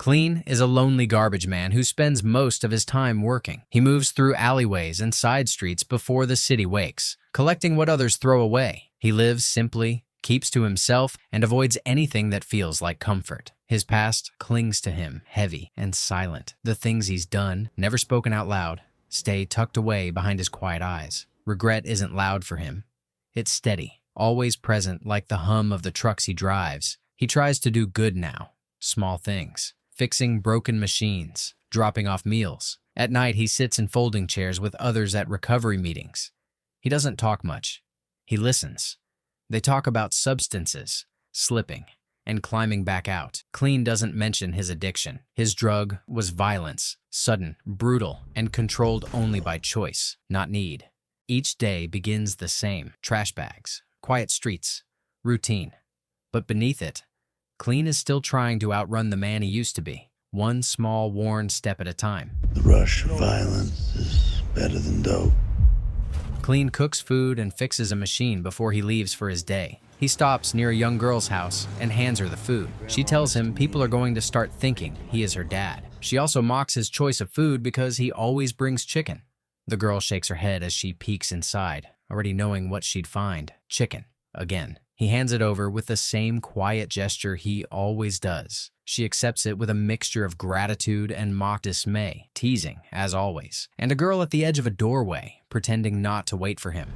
Clean is a lonely garbage man who spends most of his time working. He moves through alleyways and side streets before the city wakes, collecting what others throw away. He lives simply, keeps to himself, and avoids anything that feels like comfort. His past clings to him, heavy and silent. The things he's done, never spoken out loud, stay tucked away behind his quiet eyes. Regret isn't loud for him. It's steady, always present like the hum of the trucks he drives. He tries to do good now, small things, fixing broken machines, dropping off meals. At night, he sits in folding chairs with others at recovery meetings. He doesn't talk much. He listens. They talk about substances, slipping, and climbing back out. Clean doesn't mention his addiction. His drug was violence, sudden, brutal, and controlled only by choice, not need. Each day begins the same: trash bags, quiet streets, routine. But beneath it, Clean is still trying to outrun the man he used to be, one small, worn step at a time. The rush of violence is better than dope. Clean cooks food and fixes a machine before he leaves for his day. He stops near a young girl's house and hands her the food. She tells him people are going to start thinking he is her dad. She also mocks his choice of food because he always brings chicken. The girl shakes her head as she peeks inside, already knowing what she'd find: chicken, again. He hands it over with the same quiet gesture he always does. She accepts it with a mixture of gratitude and mock dismay, teasing, as always. And a girl at the edge of a doorway, pretending not to wait for him.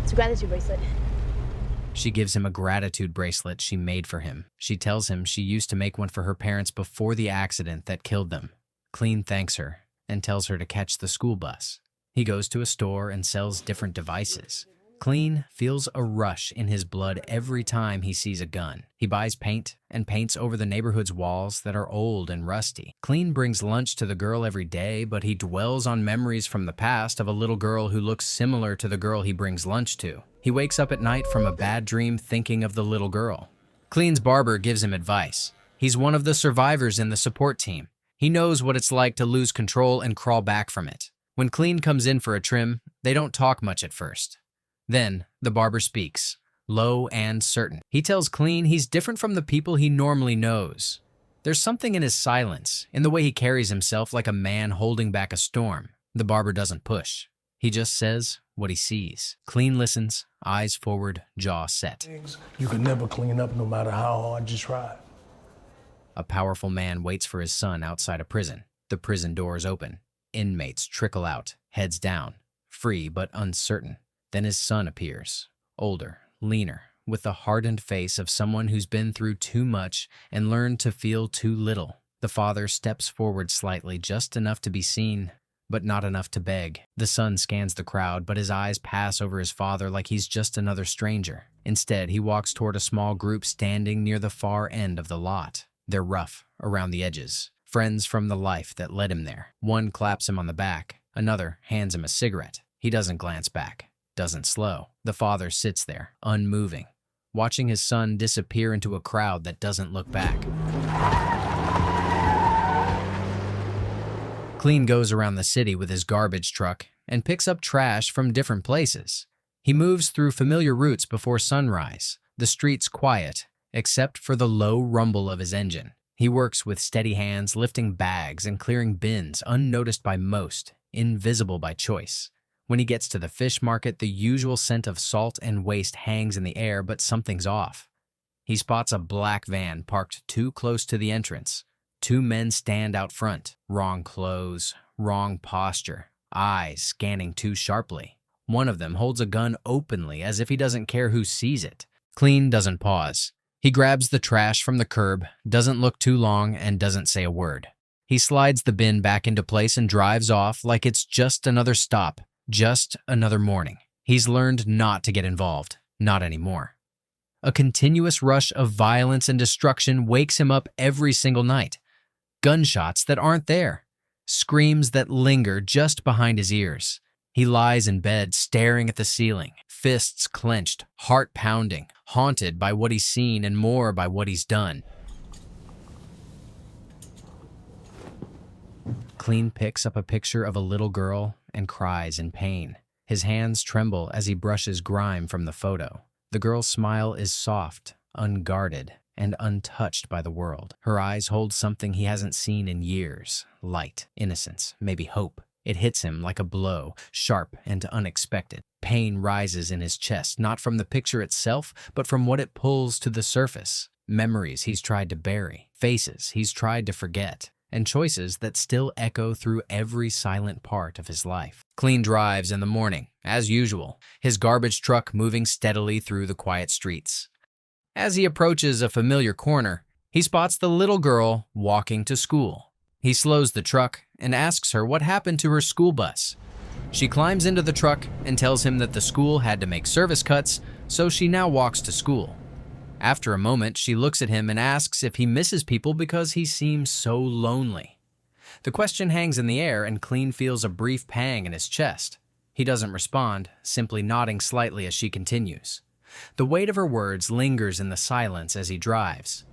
It's a gratitude bracelet. She gives him a gratitude bracelet she made for him. She tells him she used to make one for her parents before the accident that killed them. Clean thanks her and tells her to catch the school bus. He goes to a store and sells different devices. Clean feels a rush in his blood every time he sees a gun. He buys paint and paints over the neighborhood's walls that are old and rusty. Clean brings lunch to the girl every day, but he dwells on memories from the past of a little girl who looks similar to the girl he brings lunch to. He wakes up at night from a bad dream thinking of the little girl. Clean's barber gives him advice. He's one of the survivors in the support team. He knows what it's like to lose control and crawl back from it. When Clean comes in for a trim, they don't talk much at first. Then, the barber speaks, low and certain. He tells Clean he's different from the people he normally knows. There's something in his silence, in the way he carries himself like a man holding back a storm. The barber doesn't push. He just says what he sees. Clean listens, eyes forward, jaw set. You can never clean up no matter how hard you try. A powerful man waits for his son outside a prison. The prison doors open. Inmates trickle out, heads down, free but uncertain. Then his son appears, older, leaner, with the hardened face of someone who's been through too much and learned to feel too little. The father steps forward slightly, just enough to be seen, but not enough to beg. The son scans the crowd, but his eyes pass over his father like he's just another stranger. Instead, he walks toward a small group standing near the far end of the lot. They're rough, around the edges, friends from the life that led him there. One claps him on the back, another hands him a cigarette. He doesn't glance back. Doesn't slow. The father sits there, unmoving, watching his son disappear into a crowd that doesn't look back. Clean goes around the city with his garbage truck and picks up trash from different places. He moves through familiar routes before sunrise, the streets quiet, except for the low rumble of his engine. He works with steady hands, lifting bags and clearing bins, unnoticed by most, invisible by choice. When he gets to the fish market, the usual scent of salt and waste hangs in the air, but something's off. He spots a black van parked too close to the entrance. Two men stand out front. Wrong clothes, wrong posture, eyes scanning too sharply. One of them holds a gun openly as if he doesn't care who sees it. Clean doesn't pause. He grabs the trash from the curb, doesn't look too long, and doesn't say a word. He slides the bin back into place and drives off like it's just another stop. Just another morning. He's learned not to get involved. Not anymore. A continuous rush of violence and destruction wakes him up every single night. Gunshots that aren't there. Screams that linger just behind his ears. He lies in bed, staring at the ceiling, fists clenched, heart pounding, haunted by what he's seen and more by what he's done. Clean picks up a picture of a little girl and cries in pain. His hands tremble as he brushes grime from the photo. The girl's smile is soft, unguarded, and untouched by the world. Her eyes hold something he hasn't seen in years. Light, innocence, maybe hope. It hits him like a blow, sharp and unexpected. Pain rises in his chest, not from the picture itself, but from what it pulls to the surface. Memories he's tried to bury, faces he's tried to forget, and choices that still echo through every silent part of his life. Clean drives in the morning, as usual, his garbage truck moving steadily through the quiet streets. As he approaches a familiar corner, he spots the little girl walking to school. He slows the truck and asks her what happened to her school bus. She climbs into the truck and tells him that the school had to make service cuts, so she now walks to school. After a moment, she looks at him and asks if he misses people because he seems so lonely. The question hangs in the air, and Clean feels a brief pang in his chest. He doesn't respond, simply nodding slightly as she continues. The weight of her words lingers in the silence as he drives.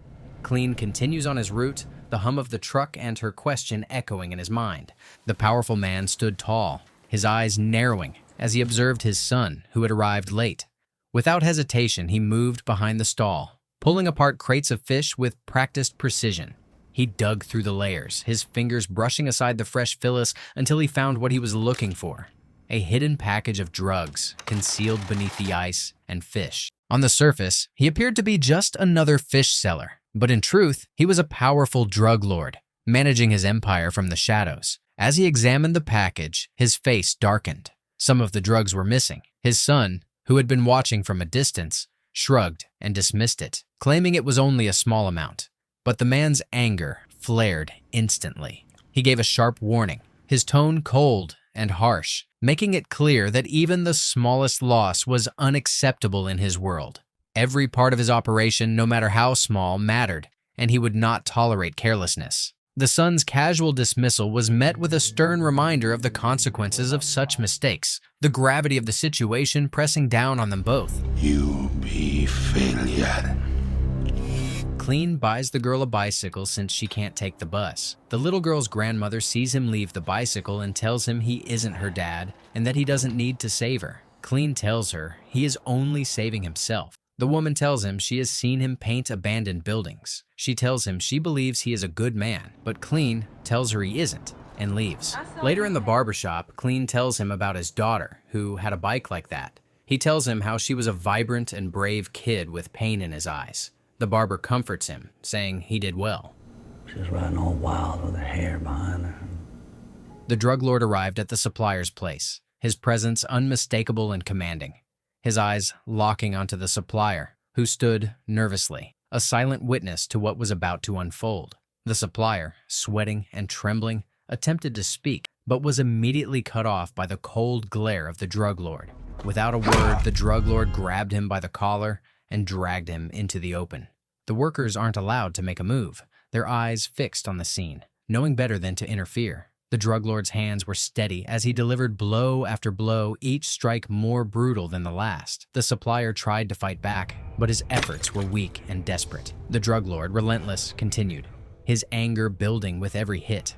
Clean continues on his route, the hum of the truck and her question echoing in his mind. The powerful man stood tall, his eyes narrowing as he observed his son, who had arrived late. Without hesitation, he moved behind the stall, pulling apart crates of fish with practiced precision. He dug through the layers, his fingers brushing aside the fresh fillet until he found what he was looking for: a hidden package of drugs concealed beneath the ice and fish. On the surface, he appeared to be just another fish seller, but in truth, he was a powerful drug lord, managing his empire from the shadows. As he examined the package, his face darkened. Some of the drugs were missing. His son, who had been watching from a distance, shrugged and dismissed it, claiming it was only a small amount. But the man's anger flared instantly. He gave a sharp warning, his tone cold and harsh, making it clear that even the smallest loss was unacceptable in his world. Every part of his operation, no matter how small, mattered, and he would not tolerate carelessness. The son's casual dismissal was met with a stern reminder of the consequences of such mistakes, the gravity of the situation pressing down on them both. You be failure. Clean buys the girl a bicycle since she can't take the bus. The little girl's grandmother sees him leave the bicycle and tells him he isn't her dad and that he doesn't need to save her. Clean tells her he is only saving himself. The woman tells him she has seen him paint abandoned buildings. She tells him she believes he is a good man, but Clean tells her he isn't and leaves. Later in the barbershop, Clean tells him about his daughter, who had a bike like that. He tells him how she was a vibrant and brave kid with pain in his eyes. The barber comforts him, saying he did well. She's riding all wild with her hair behind her. The drug lord arrived at the supplier's place, his presence unmistakable and commanding. His eyes locking onto the supplier, who stood nervously, a silent witness to what was about to unfold. The supplier, sweating and trembling, attempted to speak, but was immediately cut off by the cold glare of the drug lord. Without a word, the drug lord grabbed him by the collar and dragged him into the open. The workers aren't allowed to make a move, their eyes fixed on the scene, knowing better than to interfere. The drug lord's hands were steady as he delivered blow after blow, each strike more brutal than the last. The supplier tried to fight back, but his efforts were weak and desperate. The drug lord, relentless, continued, his anger building with every hit.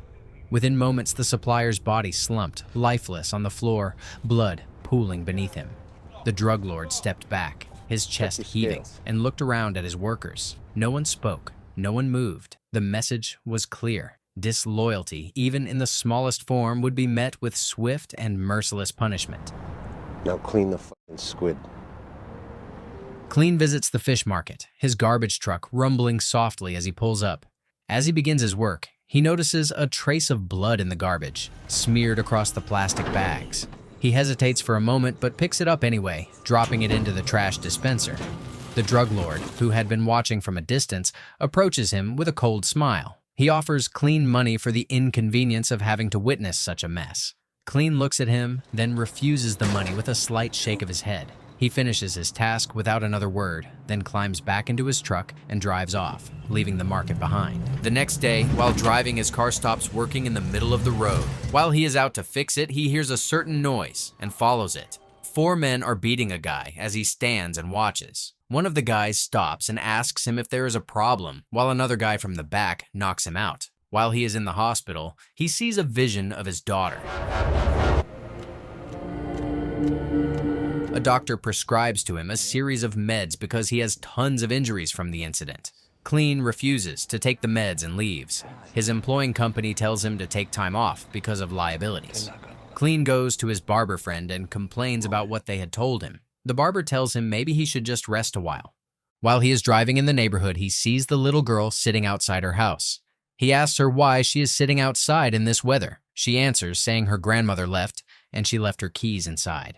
Within moments, the supplier's body slumped, lifeless on the floor, blood pooling beneath him. The drug lord stepped back, his chest heaving, and looked around at his workers. No one spoke, no one moved. The message was clear. Disloyalty, even in the smallest form, would be met with swift and merciless punishment. Now clean the fucking squid. Clean visits the fish market, his garbage truck rumbling softly as he pulls up. As he begins his work, he notices a trace of blood in the garbage, smeared across the plastic bags. He hesitates for a moment but picks it up anyway, dropping it into the trash dispenser. The drug lord, who had been watching from a distance, approaches him with a cold smile. He offers Clean money for the inconvenience of having to witness such a mess. Clean looks at him, then refuses the money with a slight shake of his head. He finishes his task without another word, then climbs back into his truck and drives off, leaving the market behind. The next day, while driving, his car stops working in the middle of the road. While he is out to fix it, he hears a certain noise and follows it. 4 men are beating a guy as he stands and watches. One of the guys stops and asks him if there is a problem, while another guy from the back knocks him out. While he is in the hospital, he sees a vision of his daughter. A doctor prescribes to him a series of meds because he has tons of injuries from the incident. Clean refuses to take the meds and leaves. His employing company tells him to take time off because of liabilities. Clean goes to his barber friend and complains about what they had told him. The barber tells him maybe he should just rest a while. While he is driving in the neighborhood, he sees the little girl sitting outside her house. He asks her why she is sitting outside in this weather. She answers, saying her grandmother left and she left her keys inside.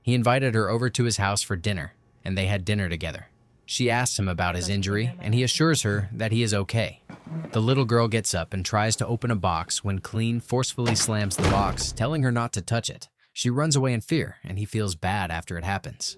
He invited her over to his house for dinner, and they had dinner together. She asks him about his injury, and he assures her that he is okay. The little girl gets up and tries to open a box when Clean forcefully slams the box, telling her not to touch it. She runs away in fear, and he feels bad after it happens.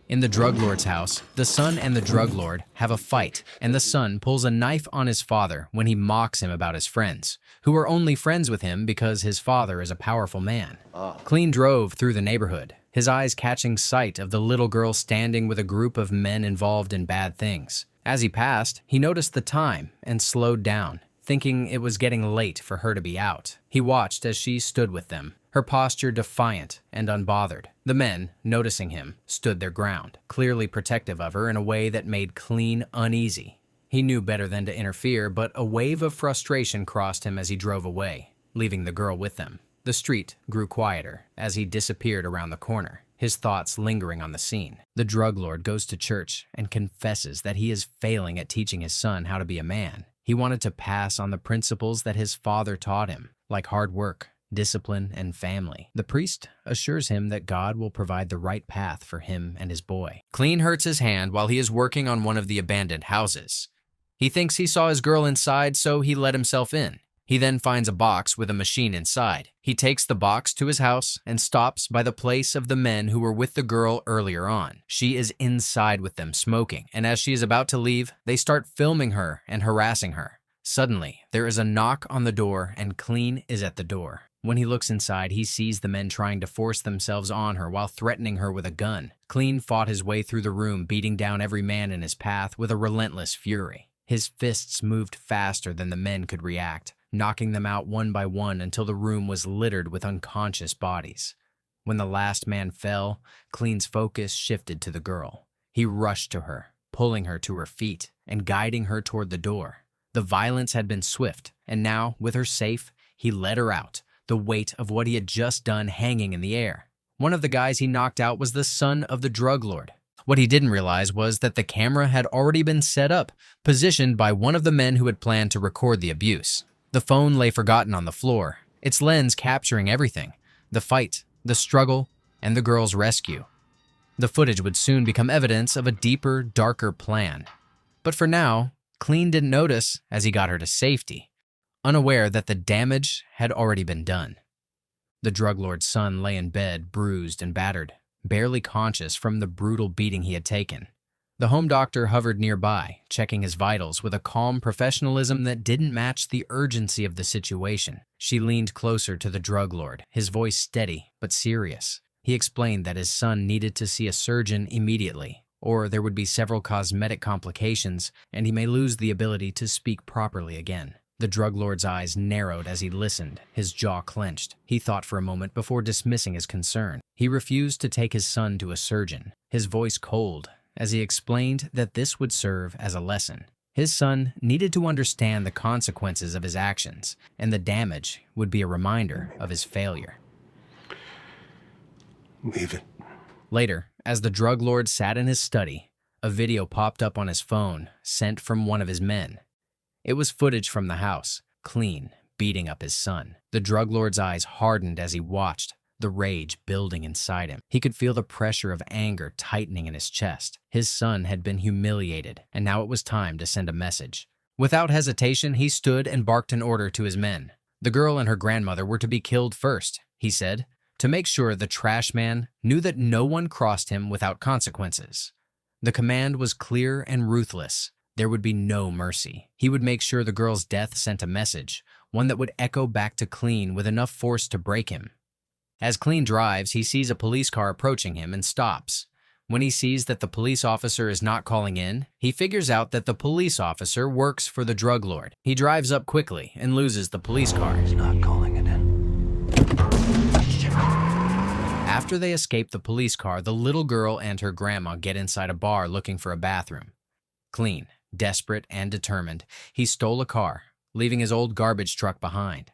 In the drug lord's house, the son and the drug lord have a fight, and the son pulls a knife on his father when he mocks him about his friends, who are only friends with him because his father is a powerful man. Clean drove through the neighborhood, his eyes catching sight of the little girl standing with a group of men involved in bad things. As he passed, he noticed the time and slowed down, thinking it was getting late for her to be out. He watched as she stood with them, her posture defiant and unbothered. The men, noticing him, stood their ground, clearly protective of her in a way that made Clean uneasy. He knew better than to interfere, but a wave of frustration crossed him as he drove away, leaving the girl with them. The street grew quieter as he disappeared around the corner, his thoughts lingering on the scene. The drug lord goes to church and confesses that he is failing at teaching his son how to be a man. He wanted to pass on the principles that his father taught him, like hard work, discipline, and family. The priest assures him that God will provide the right path for him and his boy. Clean hurts his hand while he is working on one of the abandoned houses. He thinks he saw his girl inside, so he let himself in. He then finds a box with a machine inside. He takes the box to his house and stops by the place of the men who were with the girl earlier on. She is inside with them smoking, and as she is about to leave, they start filming her and harassing her. Suddenly, there is a knock on the door and Clean is at the door. When he looks inside, he sees the men trying to force themselves on her while threatening her with a gun. Clean fought his way through the room, beating down every man in his path with a relentless fury. His fists moved faster than the men could react, knocking them out one by one until the room was littered with unconscious bodies. When the last man fell, Clean's focus shifted to the girl. He rushed to her, pulling her to her feet and guiding her toward the door. The violence had been swift, and now, with her safe, he led her out, the weight of what he had just done hanging in the air. One of the guys he knocked out was the son of the drug lord. What he didn't realize was that the camera had already been set up, positioned by one of the men who had planned to record the abuse. The phone lay forgotten on the floor, its lens capturing everything: the fight, the struggle, and the girl's rescue. The footage would soon become evidence of a deeper, darker plan. But for now, Clean didn't notice as he got her to safety, unaware that the damage had already been done. The drug lord's son lay in bed, bruised and battered, barely conscious from the brutal beating he had taken. The home doctor hovered nearby, checking his vitals with a calm professionalism that didn't match the urgency of the situation. She leaned closer to the drug lord, his voice steady but serious. He explained that his son needed to see a surgeon immediately, or there would be several cosmetic complications and he may lose the ability to speak properly again. The drug lord's eyes narrowed as he listened, his jaw clenched. He thought for a moment before dismissing his concern. He refused to take his son to a surgeon, his voice cold, as he explained that this would serve as a lesson. His son needed to understand the consequences of his actions, and the damage would be a reminder of his failure. Leave it. Later, as the drug lord sat in his study, a video popped up on his phone, sent from one of his men. It was footage from the house, Clean beating up his son. The drug lord's eyes hardened as he watched, the rage building inside him. He could feel the pressure of anger tightening in his chest. His son had been humiliated, and now it was time to send a message. Without hesitation, he stood and barked an order to his men. The girl and her grandmother were to be killed first, he said, to make sure the trash man knew that no one crossed him without consequences. The command was clear and ruthless. There would be no mercy. He would make sure the girl's death sent a message, one that would echo back to Clean with enough force to break him. As Clean drives, he sees a police car approaching him and stops. When he sees that the police officer is not calling in, he figures out that the police officer works for the drug lord. He drives up quickly and loses the police car. He's not calling it in. After After they escape the police car, the little girl and her grandma get inside a bar looking for a bathroom. Clean, desperate, and determined, he stole a car, leaving his old garbage truck behind.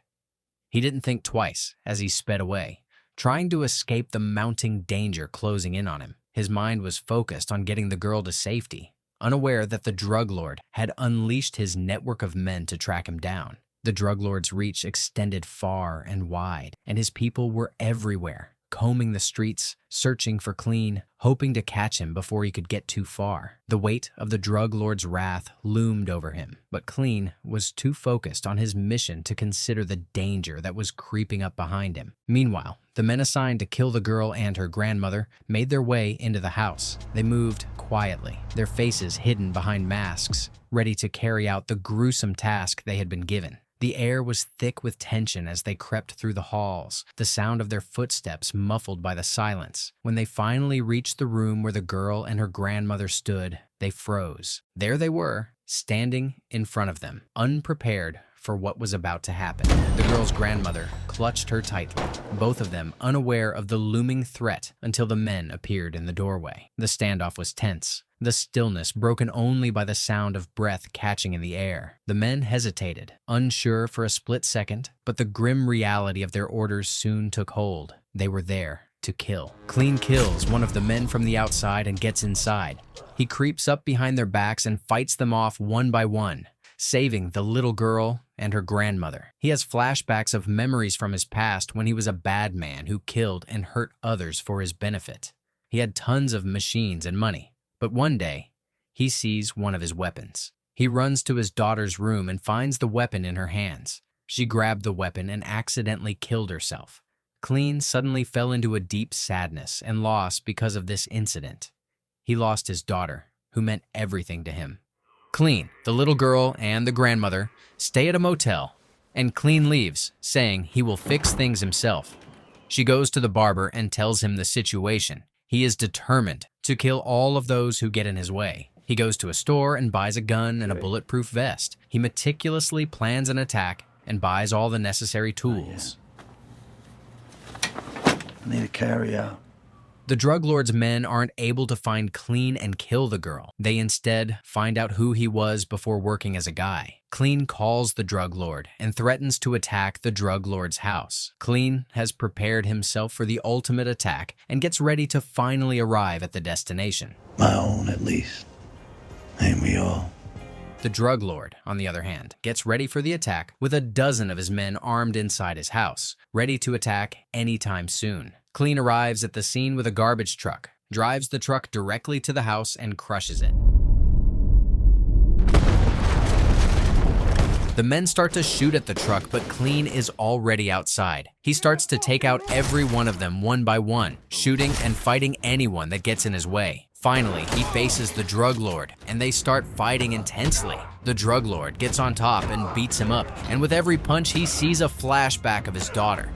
He didn't think twice as he sped away, trying to escape the mounting danger closing in on him. His mind was focused on getting the girl to safety, unaware that the drug lord had unleashed his network of men to track him down. The drug lord's reach extended far and wide, and his people were everywhere, combing the streets, searching for Clean, hoping to catch him before he could get too far. The weight of the drug lord's wrath loomed over him, but Clean was too focused on his mission to consider the danger that was creeping up behind him. Meanwhile, the men assigned to kill the girl and her grandmother made their way into the house. They moved quietly, their faces hidden behind masks, ready to carry out the gruesome task they had been given. The air was thick with tension as they crept through the halls, the sound of their footsteps muffled by the silence. When they finally reached the room where the girl and her grandmother stood, they froze. There they were, standing in front of them, unprepared for what was about to happen. The girl's grandmother clutched her tightly, both of them unaware of the looming threat until the men appeared in the doorway. The standoff was tense, the stillness broken only by the sound of breath catching in the air. The men hesitated, unsure for a split second, but the grim reality of their orders soon took hold. They were there to kill. Clean kills one of the men from the outside and gets inside. He creeps up behind their backs and fights them off one by one, saving the little girl and her grandmother. He has flashbacks of memories from his past when he was a bad man who killed and hurt others for his benefit. He had tons of machines and money. But one day, he sees one of his weapons. He runs to his daughter's room and finds the weapon in her hands. She grabbed the weapon and accidentally killed herself. Clean suddenly fell into a deep sadness and loss because of this incident. He lost his daughter, who meant everything to him. Clean, the little girl, and the grandmother stay at a motel, and Clean leaves, saying he will fix things himself. She goes to the barber and tells him the situation. He is determined to kill all of those who get in his way. He goes to a store and buys a gun and a bulletproof vest. He meticulously plans an attack and buys all the necessary tools. I need a carry-out. The drug lord's men aren't able to find Clean and kill the girl. They instead find out who he was before working as a guy. Clean calls the drug lord and threatens to attack the drug lord's house. Clean has prepared himself for the ultimate attack and gets ready to finally arrive at the destination. My own, at least. Ain't we all? The drug lord, on the other hand, gets ready for the attack with a dozen of his men armed inside his house, ready to attack anytime soon. Clean arrives at the scene with a garbage truck, drives the truck directly to the house and crushes it. The men start to shoot at the truck, but Clean is already outside. He starts to take out every one of them one by one, shooting and fighting anyone that gets in his way. Finally, he faces the drug lord, and they start fighting intensely. The drug lord gets on top and beats him up, and with every punch, he sees a flashback of his daughter.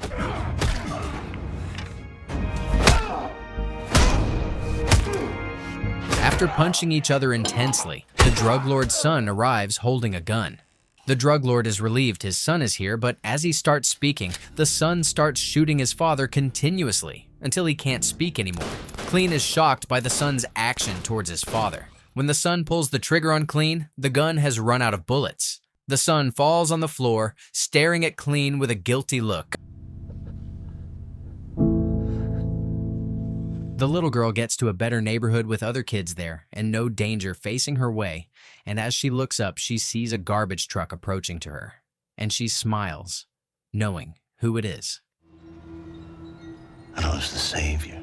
After punching each other intensely, the drug lord's son arrives holding a gun. The drug lord is relieved his son is here, but as he starts speaking, the son starts shooting his father continuously until he can't speak anymore. Clean is shocked by the son's action towards his father. When the son pulls the trigger on Clean, the gun has run out of bullets. The son falls on the floor, staring at Clean with a guilty look. The little girl gets to a better neighborhood with other kids there and no danger facing her way, and as she looks up, she sees a garbage truck approaching to her, and she smiles, knowing who it is. I was the savior.